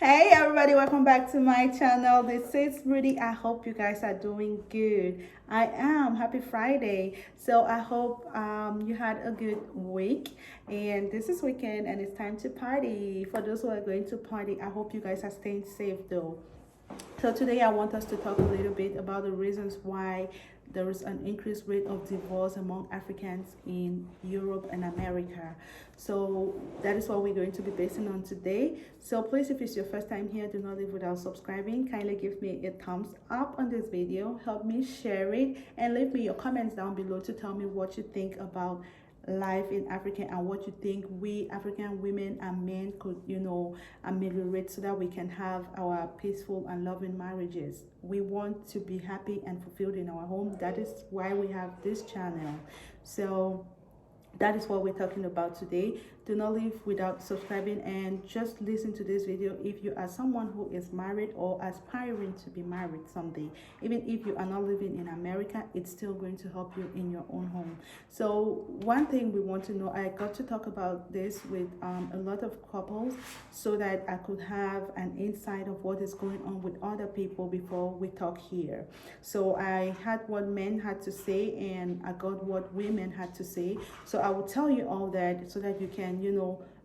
Hey everybody, welcome back to my channel. This is Rudy. I hope you guys are doing good. I am. Happy Friday. So I hope you had a good week, and this is weekend and it's time to party. For those who are going to party, I hope you guys are staying safe though. So today I want us to talk a little bit about the reasons why there is an increased rate of divorce among Africans in Europe and America. So that is what we're going to be basing on today. So please, if it's your first time here, do not leave without subscribing. Kindly give me a thumbs up on this video, help me share it, and leave me your comments down below to tell me what you think about life in Africa and what you think we African women and men could, ameliorate so that we can have our peaceful and loving marriages. We want to be happy and fulfilled in our home. That is why we have this channel. So that is what we're talking about today. Do not leave without subscribing and just listen to this video if you are someone who is married or aspiring to be married someday. Even if you are not living in America, it's still going to help you in your own home. So one thing we want to know, I got to talk about this with a lot of couples so that I could have an insight of what is going on with other people before we talk here. So I had what men had to say and I got what women had to say. So I will tell you all that so that you can,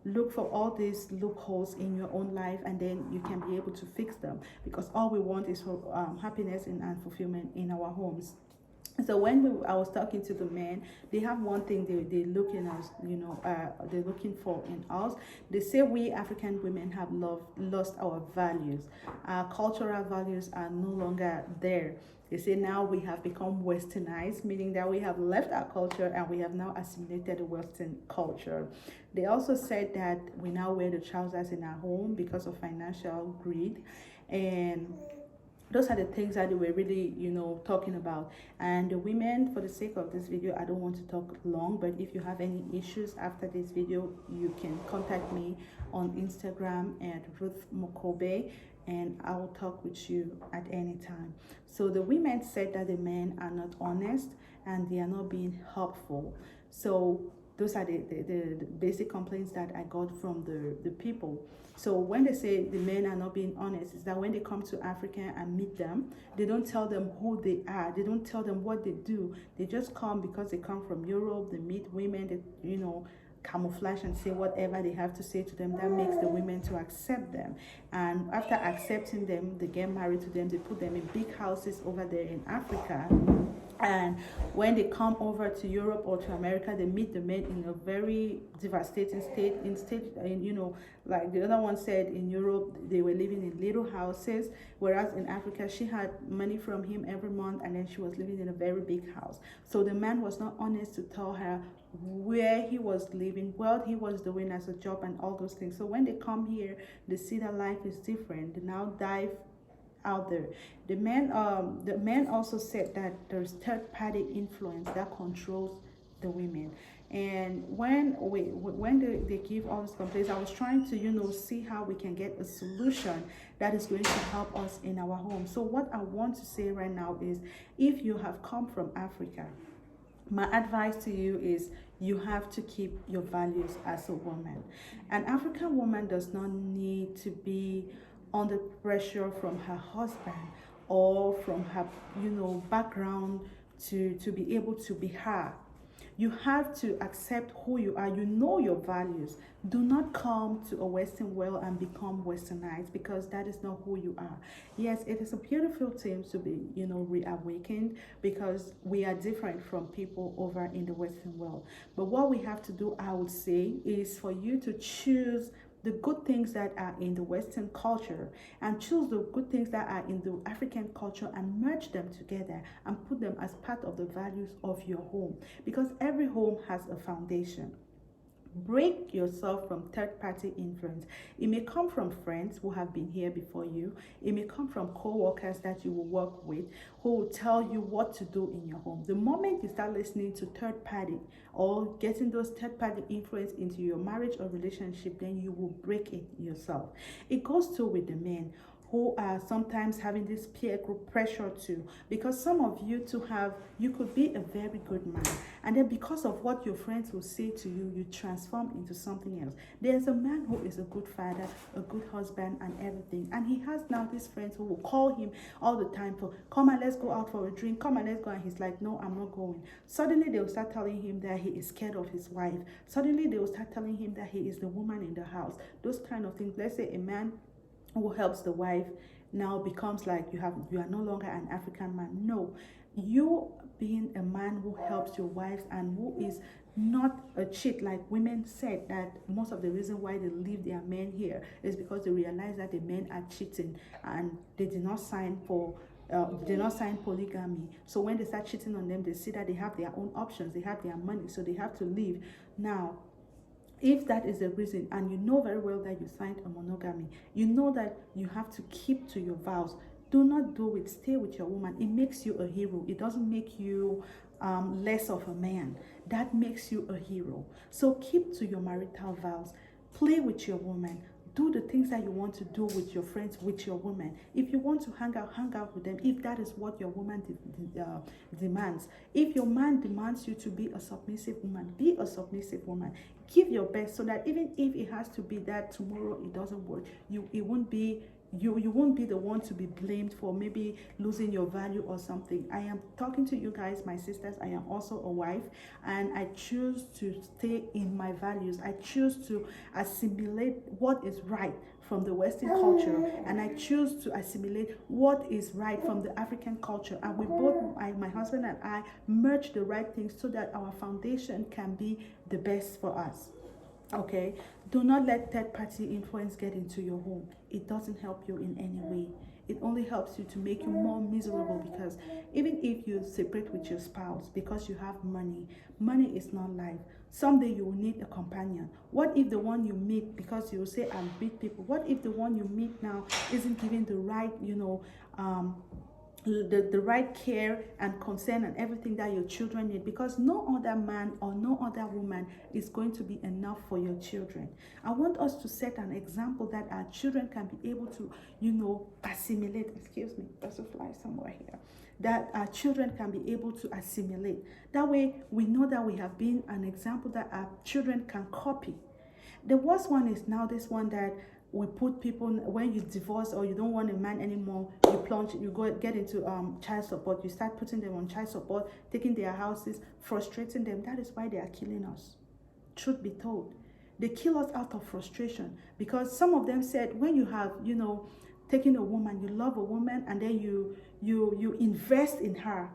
look for all these loopholes in your own life and then you can be able to fix them, because all we want is for happiness and fulfillment in our homes. So when I was talking to the men, they have one thing they look in us, they're looking for in us. They say we African women have lost our values. Our cultural values are no longer there. They say now we have become westernized, meaning that we have left our culture and we have now assimilated the Western culture. They also said that we now wear the trousers in our home because of financial greed. And those are the things that they were really, talking about. And the women, for the sake of this video, I don't want to talk long, but if you have any issues after this video, you can contact me on Instagram at Ruth Mokobe, and I will talk with you at any time. So the women said that the men are not honest and they are not being helpful. So those are the basic complaints that I got from the people. So when they say the men are not being honest, is that when they come to Africa and meet them, they don't tell them who they are. They don't tell them what they do. They just come because they come from Europe. They meet women that, camouflage and say whatever they have to say to them. That makes the women to accept them. And after accepting them, they get married to them. They put them in big houses over there in Africa. And when they come over to Europe or to America, they meet the men in a very devastating state. Like the other one said, in Europe they were living in little houses, whereas in Africa she had money from him every month and then she was living in a very big house. So the man was not honest to tell her where he was living, what he was doing as a job, and all those things. So when they come here, they see that life is different. They now dive out there. The men also said that there's third party influence that controls the women. And when they give all these complaints, I was trying to see how we can get a solution that is going to help us in our home. So what I want to say right now is, if you have come from Africa, my advice to you is you have to keep your values as a woman. An African woman does not need to be under pressure from her husband or from her background to be able to be her. You have to accept who you are. You know your values. Do not come to a Western world and become westernized, because that is not who you are. Yes, it is a beautiful thing to be, reawakened, because we are different from people over in the Western world. But what we have to do, I would say, is for you to choose the good things that are in the Western culture and choose the good things that are in the African culture and merge them together and put them as part of the values of your home, because every home has a foundation. Break yourself from third party influence. It may come from friends who have been here before you. It may come from co-workers that you will work with, who will tell you what to do in your home. The moment you start listening to third party or getting those third party influence into your marriage or relationship, then you will break it yourself. It goes too with the men. who are sometimes having this peer group pressure too, because some of you to have, you could be a very good man, and then because of what your friends will say to you, you transform into something else. There's a man who is a good father, a good husband, and everything, and he has now these friends who will call him all the time for, come and let's go out for a drink, come and let's go, and he's like, no, I'm not going. Suddenly they will start telling him that he is scared of his wife. Suddenly they will start telling him that he is the woman in the house. Those kind of things. Let's say a man who helps the wife now becomes like, you are no longer an African man. No, you being a man who helps your wives and who is not a cheat, like women said that most of the reason why they leave their men here is because they realize that the men are cheating and they did not sign for they did not sign polygamy. So when they start cheating on them, they see that they have their own options, they have their money, so they have to leave. Now, if that is the reason, and you know very well that you signed a monogamy, you know that you have to keep to your vows. Do not do it. Stay with your woman. It makes you a hero. It doesn't make you less of a man. That makes you a hero. So keep to your marital vows. Play with your woman. Do the things that you want to do with your friends, with your woman. If you want to hang out with them, if that is what your woman demands. If your man demands you to be a submissive woman, be a submissive woman. Give your best, so that even if it has to be that tomorrow it doesn't work, it won't be you won't be the one to be blamed for maybe losing your value or something. I am talking to you guys, my sisters. I am also a wife, and I choose to stay in my values. I choose to assimilate what is right from the Western culture, and I choose to assimilate what is right from the African culture. And we both, my husband and I, merge the right things so that our foundation can be the best for us. Okay, do not let third party influence get into your home. It doesn't help you in any way. It only helps you to make you more miserable, because even if you separate with your spouse because you have money, money is not life. Someday you will need a companion. What if the one you meet, because you will say I'm big people, what if the one you meet now isn't giving the right, the right care and concern and everything that your children need, because no other man or no other woman is going to be enough for your children. I want us to set an example that our children can be able to, assimilate. Excuse me, there's a fly somewhere here. That our children can be able to assimilate. That way we know that we have been an example that our children can copy. The worst one is now this one that we put people, when you divorce or you don't want a man anymore, you go get into child support. You start putting them on child support, taking their houses, frustrating them. That is why they are killing us. Truth be told, they kill us out of frustration, because some of them said, when you have taken a woman, you love a woman, and then you invest in her,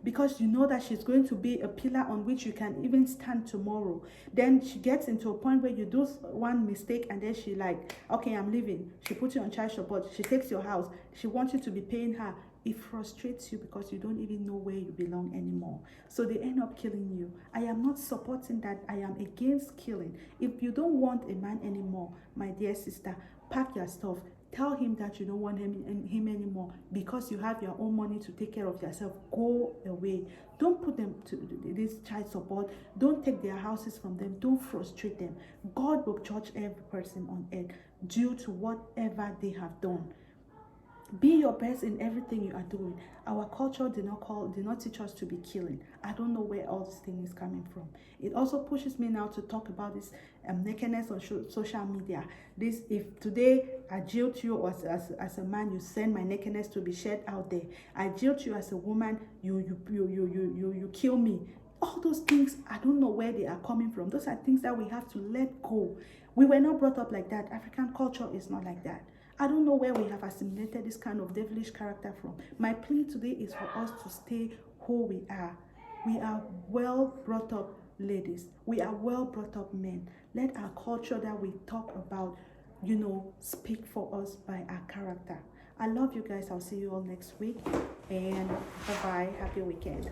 because you know that she's going to be a pillar on which you can even stand tomorrow. Then she gets into a point where you do one mistake, and then she like, okay, I'm leaving. She puts you on child support. She takes your house. She wants you to be paying her. It frustrates you because you don't even know where you belong anymore. So they end up killing you. I am not supporting that. I am against killing. If you don't want a man anymore, my dear sister, pack your stuff. Tell him that you don't want him anymore, because you have your own money to take care of yourself. Go away. Don't put them to this child support. Don't take their houses from them. Don't frustrate them. God will judge every person on earth due to whatever they have done. Be your best in everything you are doing. Our culture did not teach us to be killing. I don't know where all this thing is coming from. It also pushes me now to talk about this nakedness on social media. This, if today I jilt you as a man, you send my nakedness to be shared out there. I jilt you as a woman, you kill me. All those things, I don't know where they are coming from. Those are things that we have to let go. We were not brought up like that. African culture is not like that. I don't know where we have assimilated this kind of devilish character from. My plea today is for us to stay who we are. We are well brought up ladies. We are well brought up men. Let our culture that we talk about, speak for us by our character. I love you guys. I'll see you all next week. And bye-bye. Happy weekend.